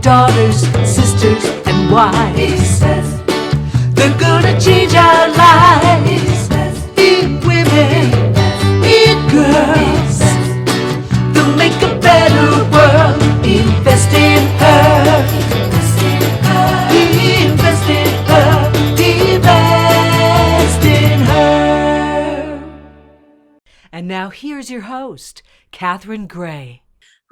daughters, sisters, and wives. He says they're gonna change our lives. He says be women, be girls. They'll make a better world. Invest in her. Invest in her. Invest in her. Invest in her. And now here's your host, Catherine Gray.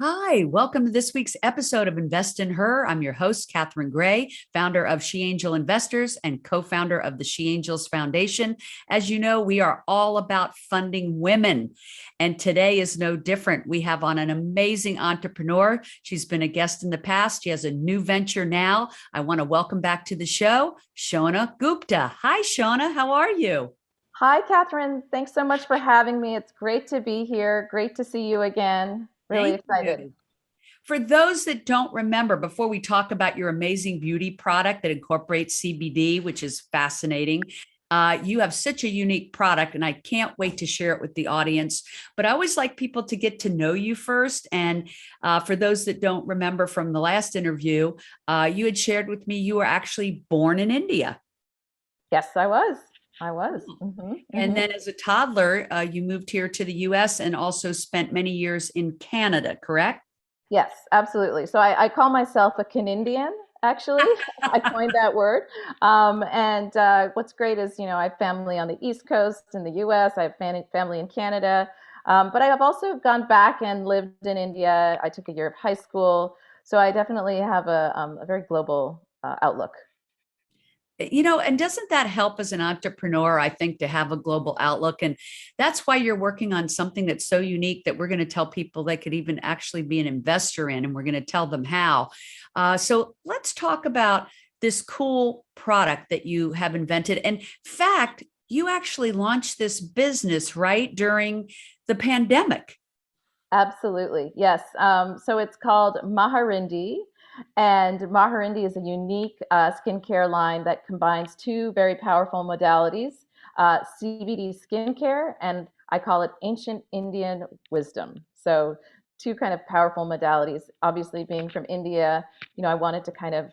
Hi, welcome to this week's episode of Invest in Her. I'm your host, Catherine Gray, founder of She Angel Investors and co-founder of the She Angels Foundation. As you know, we are all about funding women, and today is no different. We have on an amazing entrepreneur. She's been a guest in the past. She has a new venture now. I want to welcome back to the show, Shona Gupta. Hi, Shona. How are you? Hi, Catherine. Thanks so much for having me. It's great to be here. Great to see you again. Really excited. You. For those that don't remember, before we talk about your amazing beauty product that incorporates CBD, which is fascinating, you have such a unique product, and I can't wait to share it with the audience. But I always like people to get to know you first. And for those that don't remember from the last interview, you had shared with me you were actually born in India. Yes, I was. And then as a toddler, you moved here to the US and also spent many years in Canada, correct? Yes, absolutely. So I call myself a Canadian, actually. I coined that word. What's great is, I have family on the East Coast in the US. I have family in Canada. But I have also gone back and lived in India. I took a year of high school. So I definitely have a very global outlook. And doesn't that help as an entrepreneur, I think, to have a global outlook? And that's why you're working on something that's so unique that we're going to tell people they could even actually be an investor in, and we're going to tell them how. So let's talk about this cool product that you have invented. And in fact, you actually launched this business right during the pandemic. Absolutely. Yes. So it's called Maharindi. And Maharindi is a unique skincare line that combines two very powerful modalities, CBD skincare, and I call it ancient Indian wisdom. So two kind of powerful modalities. Obviously, being from India, I wanted to kind of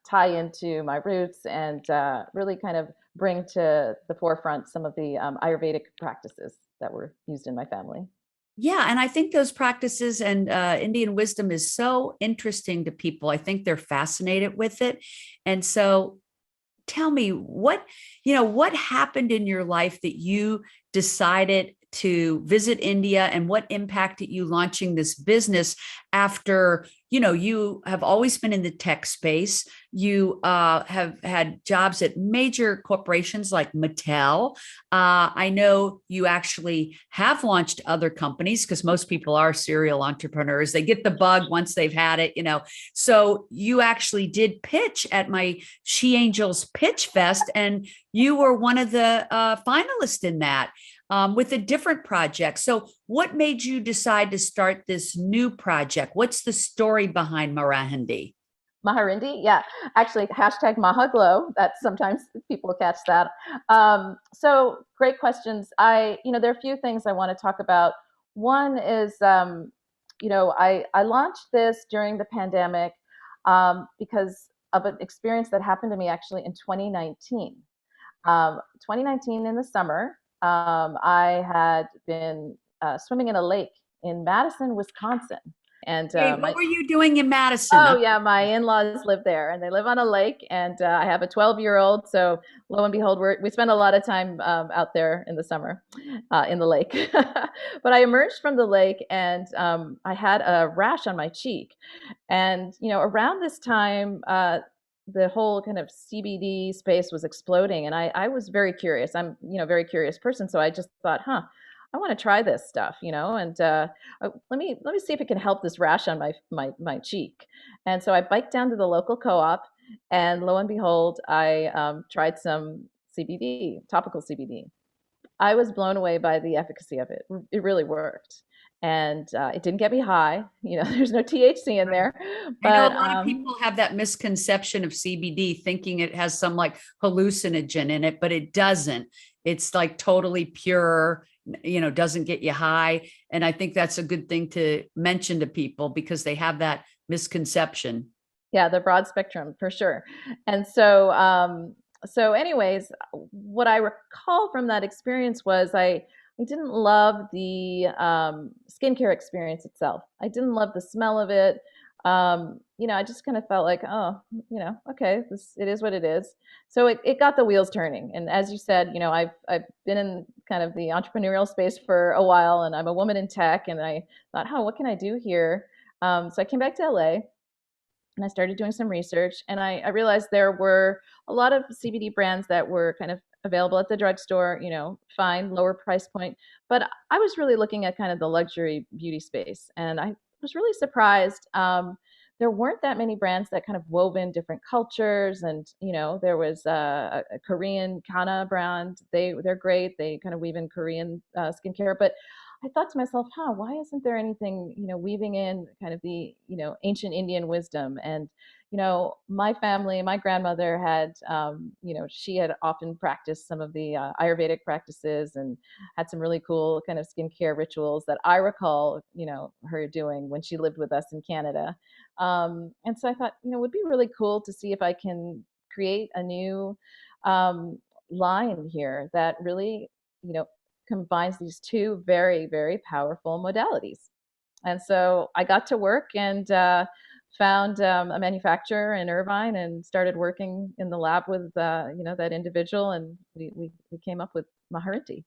tie into my roots and really kind of bring to the forefront some of the Ayurvedic practices that were used in my family. Yeah. And I think those practices and Indian wisdom is so interesting to people. I think they're fascinated with it. And so tell me what happened in your life that you decided to visit India, and what impacted you launching this business after, you have always been in the tech space. You have had jobs at major corporations like Mattel. I know you actually have launched other companies, because most people are serial entrepreneurs. They get the bug once they've had it, So you actually did pitch at my She Angels Pitch Fest, and you were one of the finalists in that. With a different project. So what made you decide to start this new project? What's the story behind Maharindi? Maharindi, yeah, actually hashtag Mahaglow. That sometimes people catch that. So great questions. There are a few things I want to talk about. One is, I launched this during the pandemic because of an experience that happened to me actually in 2019. 2019 in the summer, I had been swimming in a lake in Madison, Wisconsin. And what were you doing in Madison? Oh, yeah, my in-laws live there, and they live on a lake, and I have a 12-year-old. So lo and behold, we spend a lot of time out there in the summer in the lake. But I emerged from the lake, and I had a rash on my cheek. And, around this time, the whole kind of CBD space was exploding, and I was very curious. I'm, a very curious person, so I just thought, I want to try this stuff, and let me see if it can help this rash on my cheek. And so I biked down to the local co-op, and lo and behold, I tried some CBD, topical CBD. I was blown away by the efficacy of it. It really worked. And it didn't get me high. There's no THC in there. But I know a lot of people have that misconception of CBD, thinking it has some like hallucinogen in it, but it doesn't. It's like totally pure, doesn't get you high. And I think that's a good thing to mention to people, because they have that misconception. Yeah, the broad spectrum for sure. And so anyways, what I recall from that experience was I didn't love the skincare experience itself. I didn't love the smell of it. I just kind of felt like, oh, okay, this it is what it is. So it got the wheels turning. And as you said, I've been in kind of the entrepreneurial space for a while, and I'm a woman in tech, and I thought, oh, what can I do here? So I came back to LA and I started doing some research, and I realized there were a lot of CBD brands that were kind of available at the drugstore, fine, lower price point. But I was really looking at kind of the luxury beauty space, and I was really surprised. There weren't that many brands that kind of wove in different cultures, and there was a Korean Kana brand. They're great. They kind of weave in Korean skincare, but I thought to myself, why isn't there anything, weaving in kind of the, ancient Indian wisdom? And, my family, my grandmother had, she had often practiced some of the Ayurvedic practices and had some really cool kind of skincare rituals that I recall, her doing when she lived with us in Canada. And so I thought, it would be really cool to see if I can create a new um, line here that really, you know, combines these two very, very powerful modalities. And so I got to work and found a manufacturer in Irvine and started working in the lab with that individual, and we came up with Maharinti.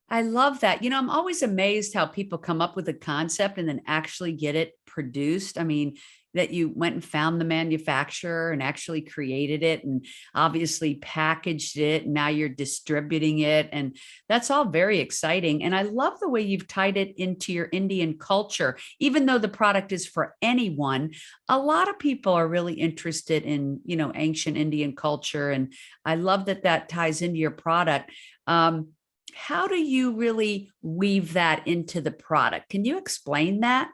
I love that. I'm always amazed how people come up with a concept and then actually get it produced. I mean, that you went and found the manufacturer and actually created it and obviously packaged it. And now you're distributing it. And that's all very exciting. And I love the way you've tied it into your Indian culture. Even though the product is for anyone, a lot of people are really interested in, ancient Indian culture. And I love that that ties into your product. How do you really weave that into the product? Can you explain that?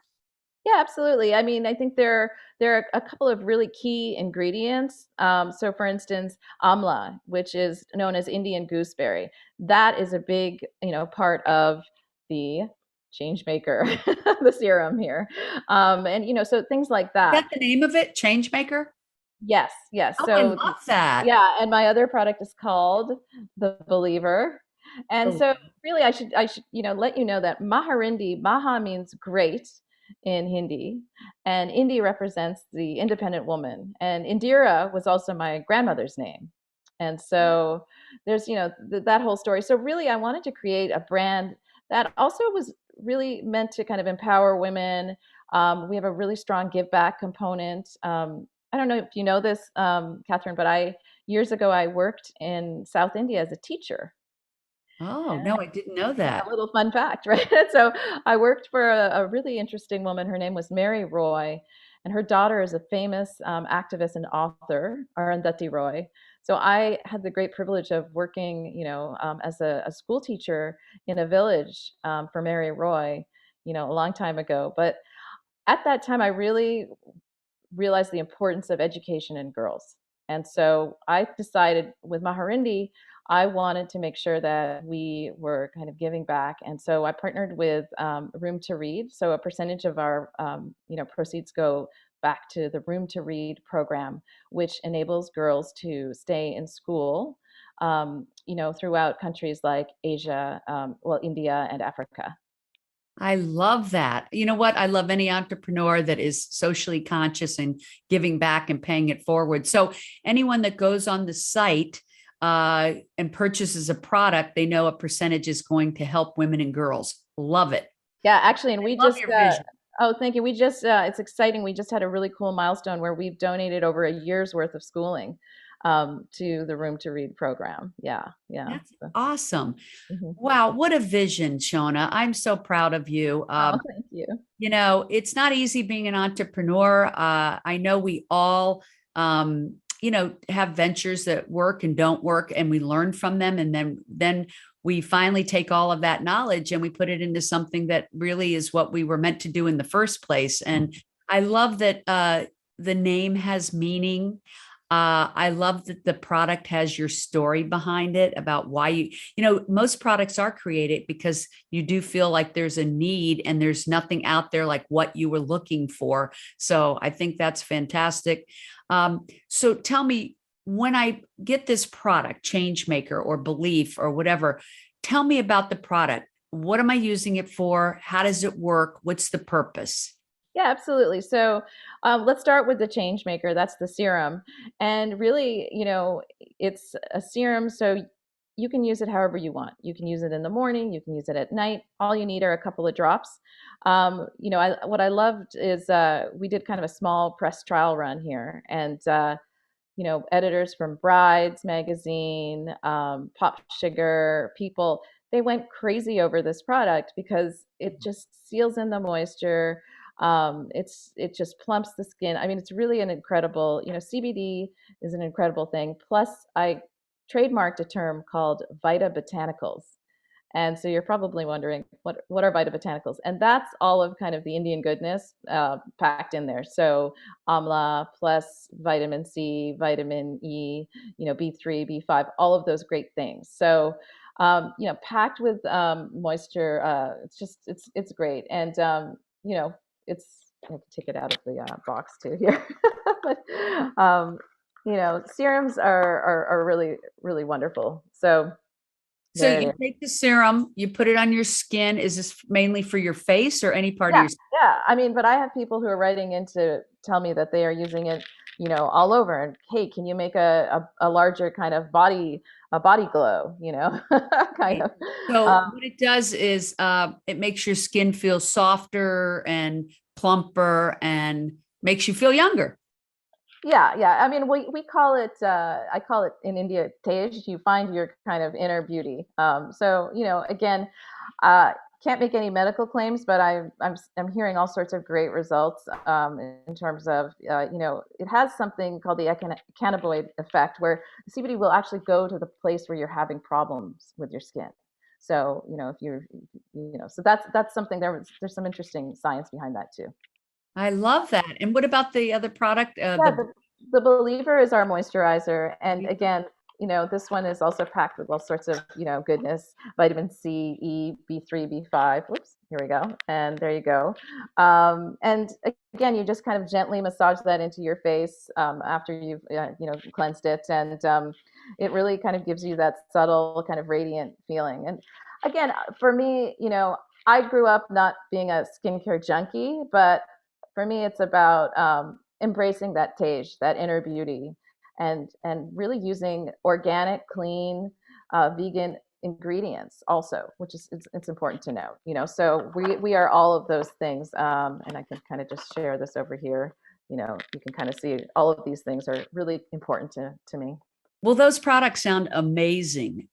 Yeah, absolutely. I mean, I think there are a couple of really key ingredients. So, for instance, amla, which is known as Indian gooseberry, that is a big, part of the change maker, the serum here. And so things like Is that. that the name of it? Change maker? Yes, yes. Oh, I So, love that. yeah, and my other product is called the Believer. And Oh, so, really, I should, let you know that Maharindi, Maha means great in Hindi, and Indi represents the independent woman. And Indira was also my grandmother's name. And so there's, that whole story. So really, I wanted to create a brand that also was really meant to kind of empower women. We have a really strong give back component. I don't know if you know this, Catherine, but years ago I worked in South India as a teacher. oh, no, I didn't know Yeah, a that. little fun fact, right? So I worked for a really interesting woman. Her name was Mary Roy, and her daughter is a famous activist and author, Arundhati Roy. So I had the great privilege of working, as a school teacher in a village for Mary Roy, a long time ago. But at that time, I really realized the importance of education in girls. And so I decided with Maharindi, I wanted to make sure that we were kind of giving back. And so I partnered with Room to Read. So a percentage of our proceeds go back to the Room to Read program, which enables girls to stay in school, throughout countries like Asia, India and Africa. I love that. You know what? I love any entrepreneur that is socially conscious and giving back and paying it forward. So anyone that goes on the site and purchases a product, they know a percentage is going to help women and girls. Love it. Yeah, actually, and I we love just your vision. oh, thank you. We just it's exciting. We just had a really cool milestone where we've donated over a year's worth of schooling to the Room to Read program. Yeah, yeah. That's So, awesome. mhm. Wow, what a vision, Shona. I'm so proud of you. Oh, thank you. It's not easy being an entrepreneur. I know we all, have ventures that work and don't work, and we learn from them, and then we finally take all of that knowledge and we put it into something that really is what we were meant to do in the first place. And I love that the name has meaning. I love that the product has your story behind it about why most products are created because you do feel like there's a need and there's nothing out there like what you were looking for. So I think that's fantastic. So tell me, when I get this product, Change Maker or Belief or whatever, tell me about the product. What am I using it for? How does it work? What's the purpose? Yeah, absolutely. So let's start with the change maker. That's the serum. And really, it's a serum. So you can use it however you want. You can use it in the morning. You can use it at night. All you need are a couple of drops. What I loved is we did kind of a small press trial run here. And, editors from Brides Magazine, Pop Sugar, People, they went crazy over this product because it just seals in the moisture. It just plumps the skin. I mean, it's really an incredible, CBD is an incredible thing. Plus, I trademarked a term called Vita Botanicals. And so you're probably wondering what are Vita Botanicals? And that's all of kind of the Indian goodness packed in there. So amla plus vitamin C, vitamin E, B3, B5, all of those great things. So packed with moisture. It's great. And it's I have to take it out of the box too here. But serums are really really wonderful. So So there it you is. take the serum, you put it on your skin. Is this mainly for your face or any part of Yeah, your? yeah. I mean, but I have people who are writing in to tell me that they are using it, all over. And hey, can you make a larger kind of a body glow, kind Right. of. So Um, what it does is it makes your skin feel softer and plumper and makes you feel younger. Yeah, yeah. I mean, we call it, I call it in India, tej. You find your kind of inner beauty. So, again, uh, can't make any medical claims, but I'm hearing all sorts of great results in terms of, it has something called the cannabinoid effect, where the CBD will actually go to the place where you're having problems with your skin. So, if you're, so that's something there's some interesting science behind that too. I love that. And what about the other product? Yeah, the Believer is our moisturizer, and again, this one is also packed with all sorts of, goodness, vitamin C, E, B3, B5. Whoops, here we go, and there you go. And again, you just kind of gently massage that into your face after you've, cleansed it, and it really kind of gives you that subtle kind of radiant feeling. And again, for me, I grew up not being a skincare junkie, but for me, it's about embracing that tej, that inner beauty, and really using organic, clean, vegan ingredients also, which is it's important to know. So we are all of those things, and I can kind of just share this over here. You can kind of see all of these things are really important to me. Well, those products sound amazing.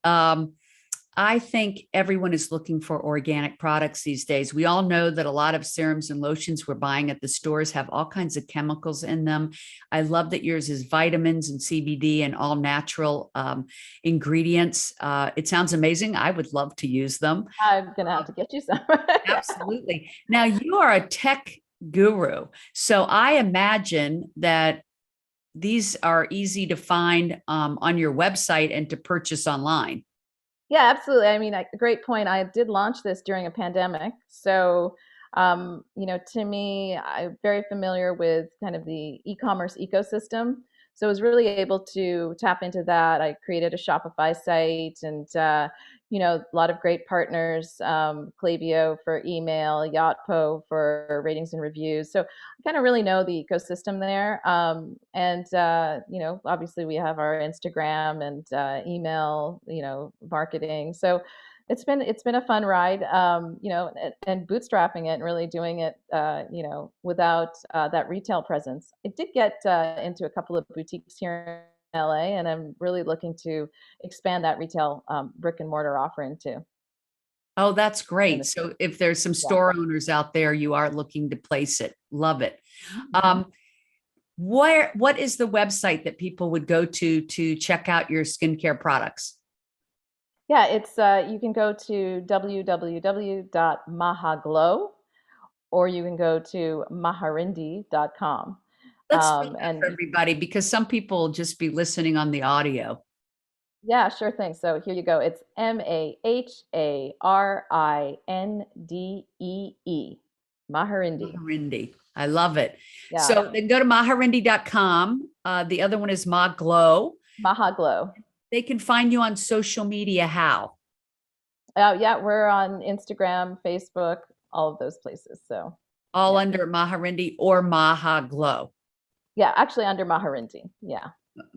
I think everyone is looking for organic products these days. We all know that a lot of serums and lotions we're buying at the stores have all kinds of chemicals in them. I love that yours is vitamins and CBD and all natural ingredients. It sounds amazing. I would love to use them. I'm gonna have to get you some. Yeah. Absolutely. Now, you are a tech guru. So I imagine that these are easy to find on your website and to purchase online. Yeah, absolutely. I mean, great point. I did launch this during a pandemic. So, to me, I'm very familiar with kind of the e-commerce ecosystem. So I was really able to tap into that. I created a Shopify site and, a lot of great partners, Klaviyo for email, Yotpo for ratings and reviews. So I kind of really know the ecosystem there. And obviously we have our Instagram and email, marketing. So it's been a fun ride, and bootstrapping it and really doing it, without that retail presence. I did get into a couple of boutiques here in LA, and I'm really looking to expand that retail brick and mortar offering too. Oh, that's In great. the, So if there's some yeah. store owners out there, you are looking to place it. Love it. Mhm. Um, what is the website that people would go to check out your skincare products? Yeah, it's you can go to www.mahaglow, or you can go to maharindi.com. Let's spell that And for everybody because some people will just be listening on the audio. yeah, sure thing. So here you go. It's Maharindee. Maharindee. Maharindi. I love it. Yeah. So then go to maharindi.com. The other one is Ma Glow. Mahaglow. They can find you on social media. How? Yeah, we're on Instagram, Facebook, all of those places. So All yeah. under Maharindi or Maha Glow. Yeah, actually under Maharindee. Yeah.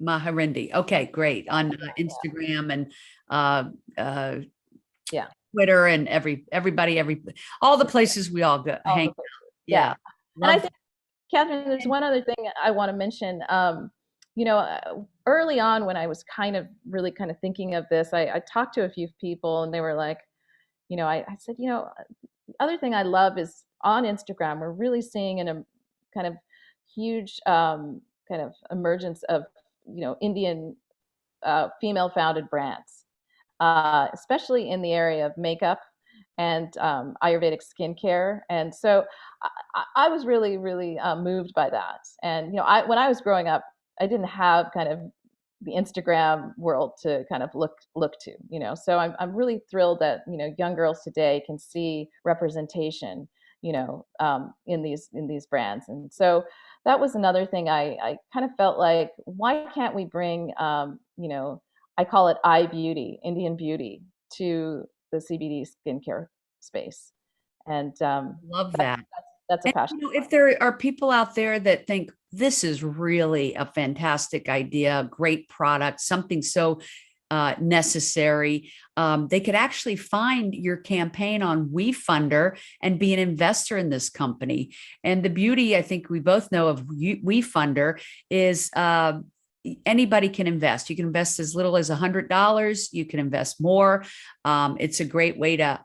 Maharindi. Okay, great. On Instagram and Yeah. Twitter and everybody, all the places we all go All hang the out. places. Yeah. And I Love think, Catherine, there's one other thing I want to mention. Early on when I was really thinking of this, I talked to a few people and they were like, I said, the other thing I love is on Instagram, we're really seeing a kind of huge kind of emergence of, Indian female founded brands, especially in the area of makeup and Ayurvedic skincare. And so I was really, really moved by that. And, when I was growing up, I didn't have kind of the Instagram world to kind of look to, So I'm really thrilled that, young girls today can see representation, in these brands. And so that was another thing I kind of felt like, why can't we bring, I call it Indian beauty, to the CBD skincare space. And love that. that's a And, passion. if there are people out there that think this is really a fantastic idea, great product, something so necessary, they could actually find your campaign on WeFunder and be an investor in this company. And the beauty, I think we both know of WeFunder is anybody can invest. You can invest as little as $100. You can invest more. It's a great way to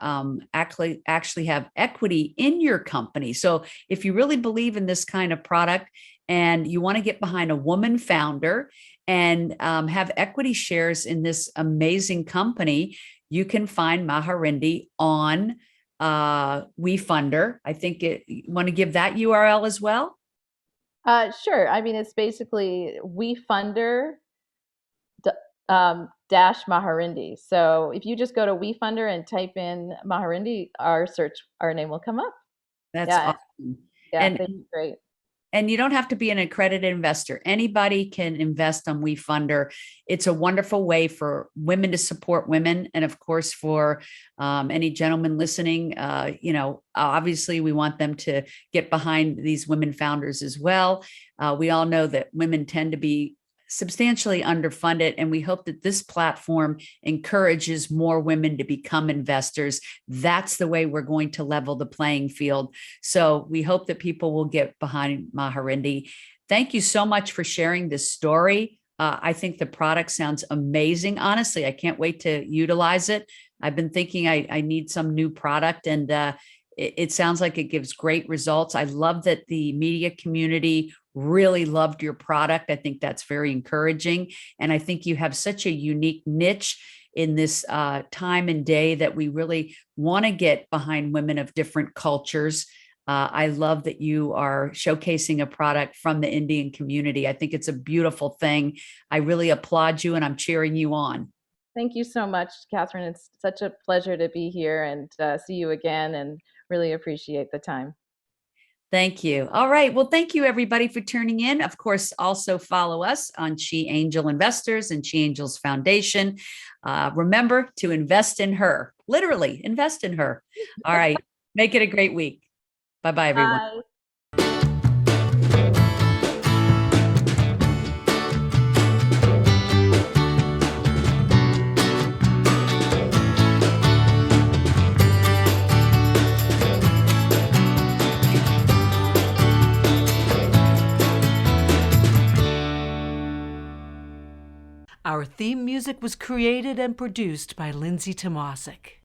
actually have equity in your company. So if you really believe in this kind of product and you want to get behind a woman founder and have equity shares in this amazing company, you can find Maharindi on WeFunder. I think you want to give that URL as well? Sure. I mean, it's basically WeFunder dash Maharindi. So if you just go to WeFunder and type in Maharindi, our name will come up. That's Yeah. awesome. Yeah, And- they'd be great. And you don't have to be an accredited investor. Anybody can invest on WeFunder. It's a wonderful way for women to support women. And of course, for any gentlemen listening, obviously we want them to get behind these women founders as well. We all know that women tend to be substantially underfunded, and we hope that this platform encourages more women to become investors. That's the way we're going to level the playing field. So we hope that people will get behind Maharindi. Thank you so much for sharing this story. I think the product sounds amazing. Honestly, I can't wait to utilize it. I've been thinking I need some new product, and it sounds like it gives great results. I love that the media community really loved your product. I think that's very encouraging. And I think you have such a unique niche in this time and day that we really want to get behind women of different cultures. I love that you are showcasing a product from the Indian community. I think it's a beautiful thing. I really applaud you and I'm cheering you on. Thank you so much, Catherine. It's such a pleasure to be here and see you again, and really appreciate the time. Thank you. All right. Well, thank you everybody for tuning in. Of course, also follow us on She Angel Investors and She Angels Foundation. Remember to invest in her, literally invest in her. All right. Make it a great week. Bye-bye, everyone. Bye. Our theme music was created and produced by Lindsay Tomasic.